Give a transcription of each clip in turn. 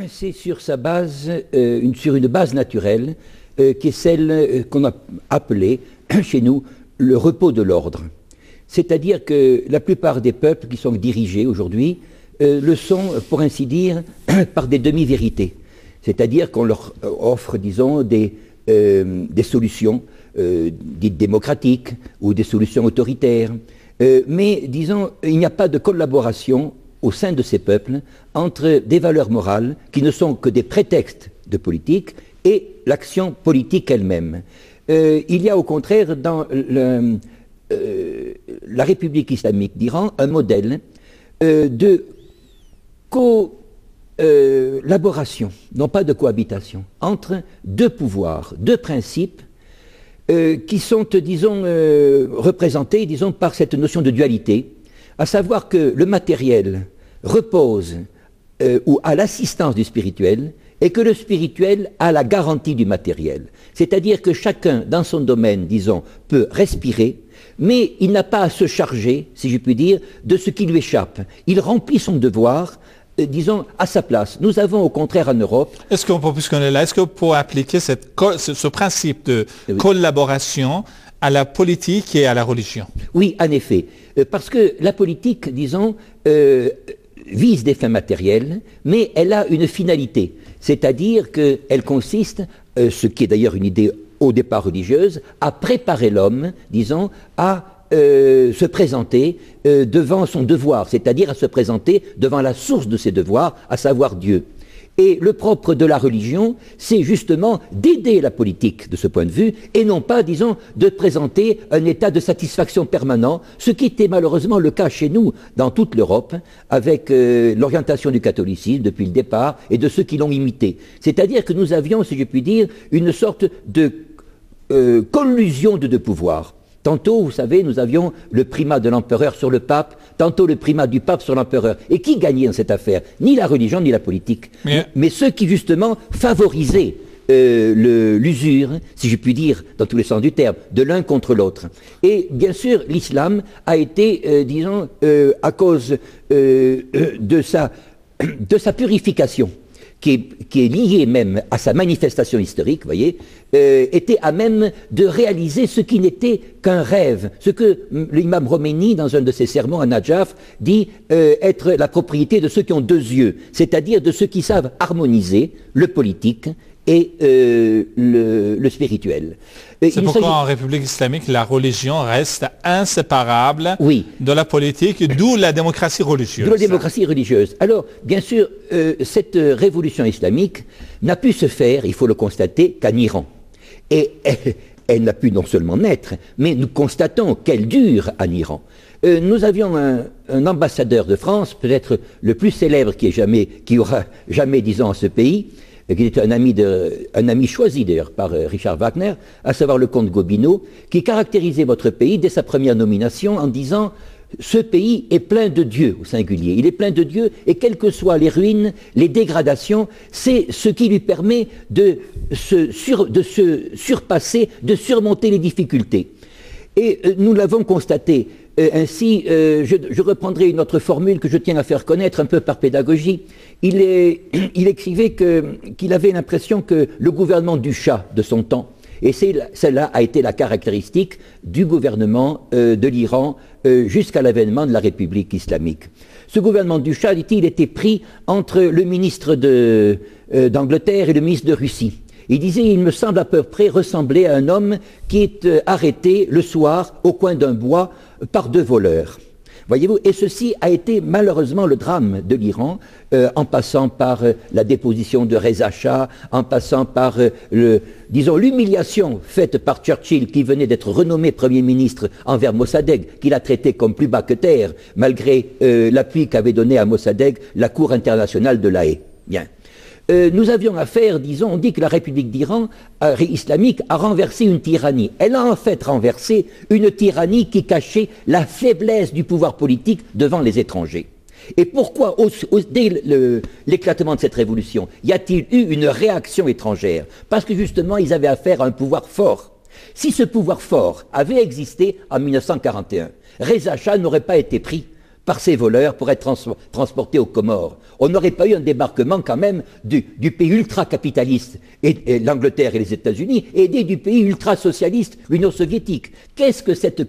c'est sur sa base, sur une base naturelle, qui est celle qu'on a appelée chez nous le repos de l'ordre. C'est-à-dire que la plupart des peuples qui sont dirigés aujourd'hui le sont, pour ainsi dire, par des demi-vérités. C'est-à-dire qu'on leur offre, disons, des solutions dites démocratiques ou des solutions autoritaires. Mais, disons, il n'y a pas de collaboration au sein de ces peuples entre des valeurs morales qui ne sont que des prétextes de politique et l'action politique elle-même. Il y a au contraire dans la République islamique d'Iran un modèle de collaboration, non pas de cohabitation, entre deux pouvoirs, deux principes qui sont, disons, représentés, disons, par cette notion de dualité, à savoir que le matériel repose ou à l'assistance du spirituel et que le spirituel a la garantie du matériel. C'est-à-dire que chacun, dans son domaine, disons, peut respirer, mais il n'a pas à se charger, si je puis dire, de ce qui lui échappe. Il remplit son devoir, disons, à sa place. Nous avons au contraire en Europe... Est-ce qu'on peut, puisqu'on est là, est-ce que pour appliquer ce principe de collaboration à la politique et à la religion? Oui, en effet. Parce que la politique, disons, vise des fins matérielles, mais elle a une finalité. C'est-à-dire qu'elle consiste, ce qui est d'ailleurs une idée au départ religieuse, à préparer l'homme, disons, à se présenter devant son devoir, c'est-à-dire à se présenter devant la source de ses devoirs, à savoir Dieu. Et le propre de la religion, c'est justement d'aider la politique de ce point de vue, et non pas, disons, de présenter un état de satisfaction permanent, ce qui était malheureusement le cas chez nous, dans toute l'Europe, avec l'orientation du catholicisme depuis le départ, et de ceux qui l'ont imité. C'est-à-dire que nous avions, si je puis dire, une sorte de collusion de deux pouvoirs. Tantôt, vous savez, nous avions le primat de l'empereur sur le pape, tantôt le primat du pape sur l'empereur. Et qui gagnait dans cette affaire? Ni la religion, ni la politique. Mais ceux qui, justement, favorisaient l'usure, si je puis dire, dans tous les sens du terme, de l'un contre l'autre. Et bien sûr, l'islam a été, disons, à cause de sa purification, qui est lié même à sa manifestation historique, vous voyez, était à même de réaliser ce qui n'était qu'un rêve, ce que l'imam Khomeini, dans un de ses sermons à Najaf, dit être la propriété de ceux qui ont deux yeux, c'est-à-dire de ceux qui savent harmoniser le politique et le spirituel. C'est pourquoi en République islamique, la religion reste inséparable de la politique, d'où la démocratie religieuse. De la démocratie religieuse. Alors, bien sûr, cette révolution islamique n'a pu se faire, il faut le constater, qu'en Iran. Et elle n'a pu non seulement naître, mais nous constatons qu'elle dure en Iran. Nous avions un ambassadeur de France, peut-être le plus célèbre qui aura jamais, disons, en ce pays, qui était un ami choisi d'ailleurs par Richard Wagner, à savoir le comte Gobineau, qui caractérisait votre pays dès sa première nomination en disant « Ce pays est plein de Dieu » au singulier. Il est plein de Dieu et quelles que soient les ruines, les dégradations, c'est ce qui lui permet de se surpasser, de surmonter les difficultés. Et nous l'avons constaté. Ainsi, je reprendrai une autre formule que je tiens à faire connaître un peu par pédagogie. Il écrivait qu'il avait l'impression que le gouvernement du Shah de son temps, et celle-là a été la caractéristique du gouvernement de l'Iran jusqu'à l'avènement de la République islamique. Ce gouvernement du Shah, dit-il, était pris entre le ministre d'Angleterre et le ministre de Russie. Il disait, il me semble à peu près ressembler à un homme qui est arrêté le soir au coin d'un bois par deux voleurs. Voyez-vous, et ceci a été malheureusement le drame de l'Iran, en passant par la déposition de Reza Shah, en passant par, disons, l'humiliation faite par Churchill, qui venait d'être renommé Premier ministre envers Mossadegh, qu'il a traité comme plus bas que terre, malgré l'appui qu'avait donné à Mossadegh la Cour internationale de La Haye. Bien. Nous avions affaire, disons, on dit que la République d'Iran islamique a renversé une tyrannie. Elle a en fait renversé une tyrannie qui cachait la faiblesse du pouvoir politique devant les étrangers. Et pourquoi, dès l'éclatement de cette révolution, y a-t-il eu une réaction étrangère? Parce que justement, ils avaient affaire à un pouvoir fort. Si ce pouvoir fort avait existé en 1941, Reza Shah n'aurait pas été pris par ces voleurs pour être transportés aux Comores. On n'aurait pas eu un débarquement quand même du pays ultra-capitaliste, et l'Angleterre et les États-Unis, aidés du pays ultra-socialiste, l'Union soviétique. Qu'est-ce que cette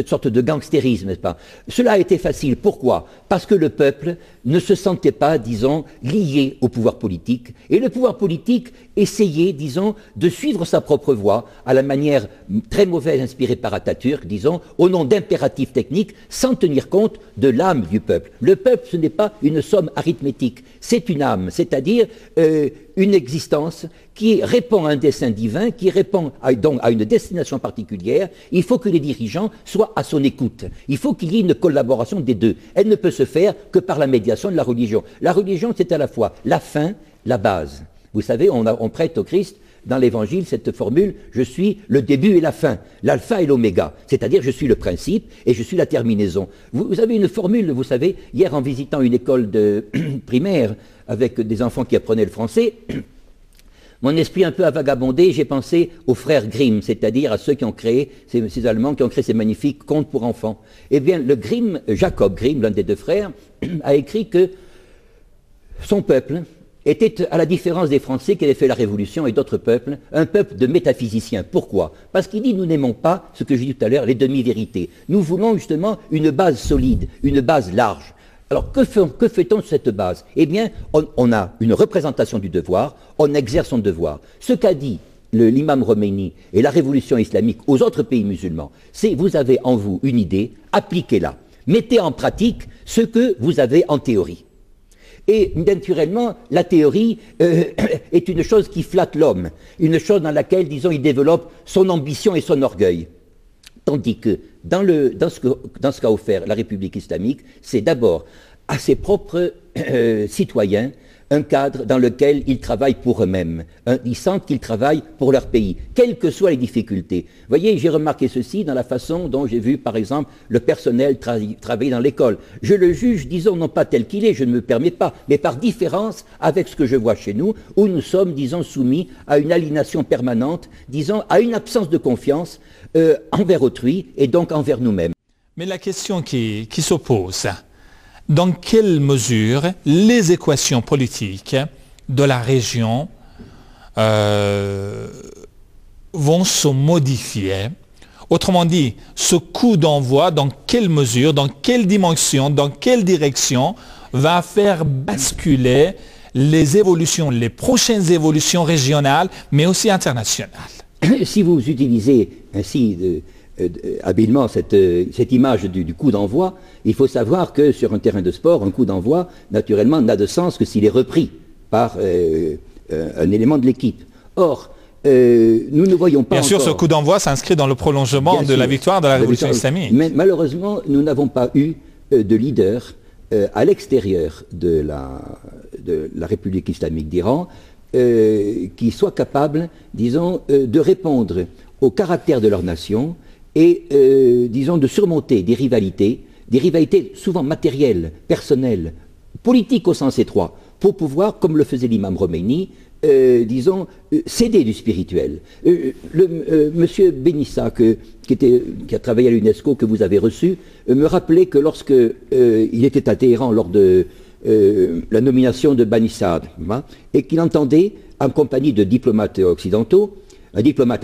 sorte de gangstérisme, n'est-ce pas? Cela a été facile. Pourquoi? Parce que le peuple ne se sentait pas, disons, lié au pouvoir politique, et le pouvoir politique essayait, disons, de suivre sa propre voie, à la manière très mauvaise inspirée par Atatürk, disons, au nom d'impératifs techniques, sans tenir compte de l'âme du peuple. Le peuple, ce n'est pas une somme arithmétique, c'est une âme, c'est-à-dire une existence qui répond à un dessein divin, qui répond donc à une destination particulière. Il faut que les dirigeants soient à son écoute. Il faut qu'il y ait une collaboration des deux. Elle ne peut se faire que par la médiation de la religion. La religion, c'est à la fois la fin, la base. Vous savez, on prête au Christ dans l'Évangile cette formule « je suis le début et la fin, l'alpha et l'oméga », c'est-à-dire je suis le principe et je suis la terminaison. Vous avez une formule, vous savez, hier en visitant une école de primaire avec des enfants qui apprenaient le français, mon esprit un peu a vagabondé, j'ai pensé aux frères Grimm, c'est-à-dire à ceux qui ont créé, ces Allemands qui ont créé ces magnifiques contes pour enfants. Eh bien, Jacob Grimm, l'un des deux frères, a écrit que son peuple était, à la différence des Français qui avaient fait la Révolution et d'autres peuples, un peuple de métaphysiciens. Pourquoi? Parce qu'il dit, nous n'aimons pas, ce que j'ai dit tout à l'heure, les demi-vérités. Nous voulons justement une base solide, une base large. Alors, que fait-on sur cette base? Eh bien, on a une représentation du devoir, on exerce son devoir. Ce qu'a dit l'imam Khomeini et la révolution islamique aux autres pays musulmans, c'est, vous avez en vous une idée, appliquez-la. Mettez en pratique ce que vous avez en théorie. Et naturellement, la théorie est une chose qui flatte l'homme, une chose dans laquelle, disons, il développe son ambition et son orgueil. Tandis que dans ce qu'a offert la République islamique, c'est d'abord à ses propres citoyens un cadre dans lequel ils travaillent pour eux-mêmes. Ils sentent qu'ils travaillent pour leur pays, quelles que soient les difficultés. Vous voyez, j'ai remarqué ceci dans la façon dont j'ai vu, par exemple, le personnel travailler dans l'école. Je le juge, disons, non pas tel qu'il est, je ne me permets pas, mais par différence avec ce que je vois chez nous, où nous sommes, disons, soumis à une aliénation permanente, disons, à une absence de confiance envers autrui et donc envers nous-mêmes. Mais la question qui s'oppose, dans quelle mesure les équations politiques de la région vont se modifier? Autrement dit, ce coup d'envoi, dans quelle mesure, dans quelle dimension, dans quelle direction va faire basculer les évolutions, les prochaines évolutions régionales, mais aussi internationales? Si vous utilisez ainsi habilement cette image du coup d'envoi, il faut savoir que sur un terrain de sport, un coup d'envoi, naturellement, n'a de sens que s'il est repris par un élément de l'équipe. Or, nous ne voyons pas Bien sûr, ce coup d'envoi s'inscrit dans le prolongement de la victoire de la Révolution islamique. Mais malheureusement, nous n'avons pas eu de leader à l'extérieur de la République islamique d'Iran qui soit capable, disons, de répondre au caractère de leur nation et, disons, de surmonter des rivalités souvent matérielles, personnelles, politiques au sens étroit, pour pouvoir, comme le faisait l'imam Khomeini, disons, céder du spirituel. Monsieur Benissa, qui a travaillé à l'UNESCO, que vous avez reçu, me rappelait que lorsque il était à Téhéran lors de la nomination de Banissad, et qu'il entendait, en compagnie de diplomates occidentaux, un diplomate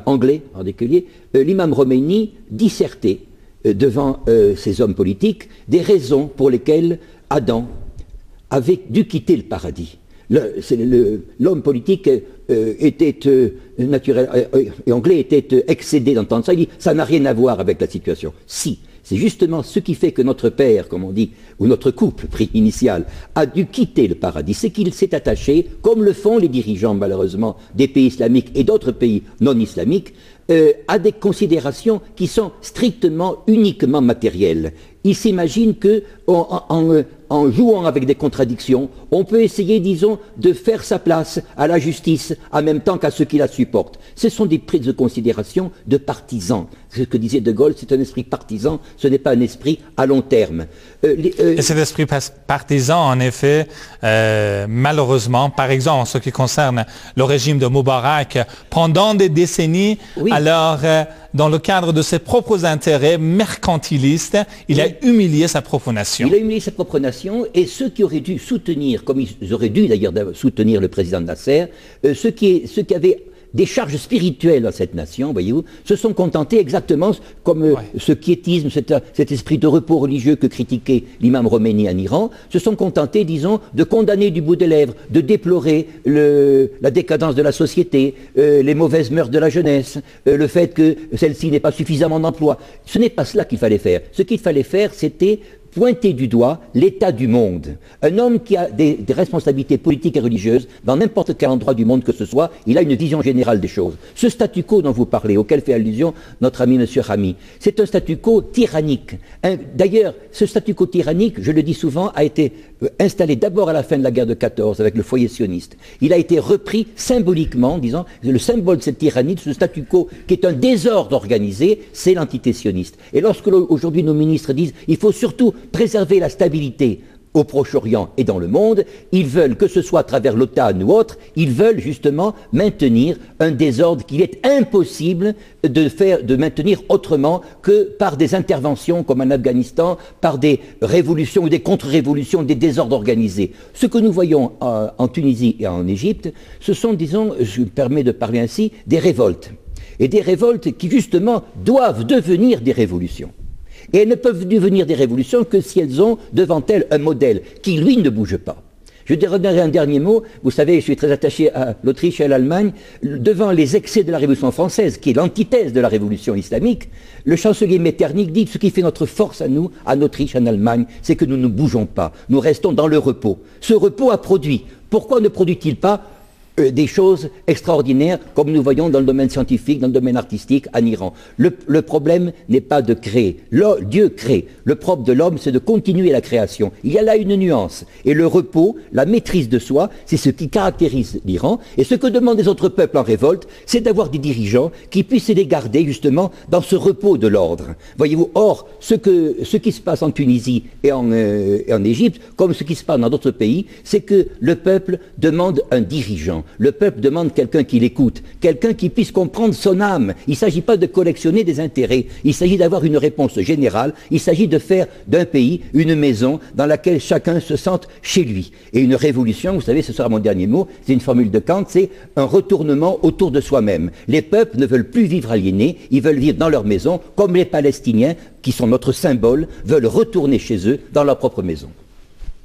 anglais en particulier, l'imam Khomeini dissertait devant ces hommes politiques des raisons pour lesquelles Adam avait dû quitter le paradis. L'homme politique naturel et anglais était excédé d'entendre ça. Il dit, ça n'a rien à voir avec la situation. Si, c'est justement ce qui fait que notre père, comme on dit, ou notre couple initial, a dû quitter le paradis. C'est qu'il s'est attaché, comme le font les dirigeants malheureusement des pays islamiques et d'autres pays non islamiques, à des considérations qui sont strictement, uniquement matérielles. Ils s'imaginent que en en jouant avec des contradictions, on peut essayer, disons, de faire sa place à la justice en même temps qu'à ceux qui la supportent. Ce sont des prises de considération de partisans. Ce que disait De Gaulle, c'est un esprit partisan, ce n'est pas un esprit à long terme. Et cet esprit partisan, en effet, malheureusement, par exemple, en ce qui concerne le régime de Moubarak, pendant des décennies, oui. Alors, dans le cadre de ses propres intérêts mercantilistes, il a humilié sa propre nation. Il a humilié sa propre nation, et ceux qui auraient dû soutenir, comme ils auraient dû d'ailleurs soutenir le président Nasser, ceux qui avaient des charges spirituelles dans cette nation, voyez-vous, se sont contentés exactement comme ce quiétisme, cet esprit de repos religieux que critiquait l'imam Khomeini en Iran, se sont contentés, disons, de condamner du bout des lèvres, de déplorer la décadence de la société, les mauvaises mœurs de la jeunesse, le fait que celle-ci n'ait pas suffisamment d'emploi. Ce n'est pas cela qu'il fallait faire. Ce qu'il fallait faire, c'était pointer du doigt l'état du monde. Un homme qui a des responsabilités politiques et religieuses, dans n'importe quel endroit du monde que ce soit, il a une vision générale des choses. Ce statu quo dont vous parlez, auquel fait allusion notre ami M. Rami, c'est un statu quo tyrannique. D'ailleurs, ce statu quo tyrannique, je le dis souvent, a été installé d'abord à la fin de la guerre de 14 avec le foyer sioniste. Il a été repris symboliquement, disons, le symbole de cette tyrannie, de ce statu quo qui est un désordre organisé, c'est l'entité sioniste. Et lorsque aujourd'hui nos ministres disent il faut surtout préserver la stabilité au Proche-Orient et dans le monde, ils veulent, que ce soit à travers l'OTAN ou autre, ils veulent justement maintenir un désordre qu'il est impossible de maintenir autrement que par des interventions comme en Afghanistan, par des révolutions ou des contre-révolutions, des désordres organisés. Ce que nous voyons en Tunisie et en Égypte, ce sont, disons, je me permets de parler ainsi, des révoltes. Et des révoltes qui justement doivent devenir des révolutions. Et elles ne peuvent devenir des révolutions que si elles ont devant elles un modèle qui, lui, ne bouge pas. Je dirais un dernier mot. Vous savez, je suis très attaché à l'Autriche et à l'Allemagne. Devant les excès de la Révolution française, qui est l'antithèse de la Révolution islamique, le chancelier Metternich dit ce qui fait notre force à nous, en Autriche, en Allemagne, c'est que nous ne bougeons pas. Nous restons dans le repos. Ce repos a produit. Pourquoi ne produit-il pas des choses extraordinaires, comme nous voyons dans le domaine scientifique, dans le domaine artistique, en Iran. Le problème n'est pas de créer. Dieu crée. Le propre de l'homme, c'est de continuer la création. Il y a là une nuance. Et le repos, la maîtrise de soi, c'est ce qui caractérise l'Iran. Et ce que demandent les autres peuples en révolte, c'est d'avoir des dirigeants qui puissent les garder, justement, dans ce repos de l'ordre. Voyez-vous, or, ce qui se passe en Tunisie et en Égypte, comme ce qui se passe dans d'autres pays, c'est que le peuple demande un dirigeant. Le peuple demande quelqu'un qui l'écoute, quelqu'un qui puisse comprendre son âme. Il ne s'agit pas de collectionner des intérêts, il s'agit d'avoir une réponse générale, il s'agit de faire d'un pays une maison dans laquelle chacun se sente chez lui. Et une révolution, vous savez, ce sera mon dernier mot, c'est une formule de Kant, c'est un retournement autour de soi-même. Les peuples ne veulent plus vivre aliénés, ils veulent vivre dans leur maison, comme les Palestiniens, qui sont notre symbole, veulent retourner chez eux, dans leur propre maison.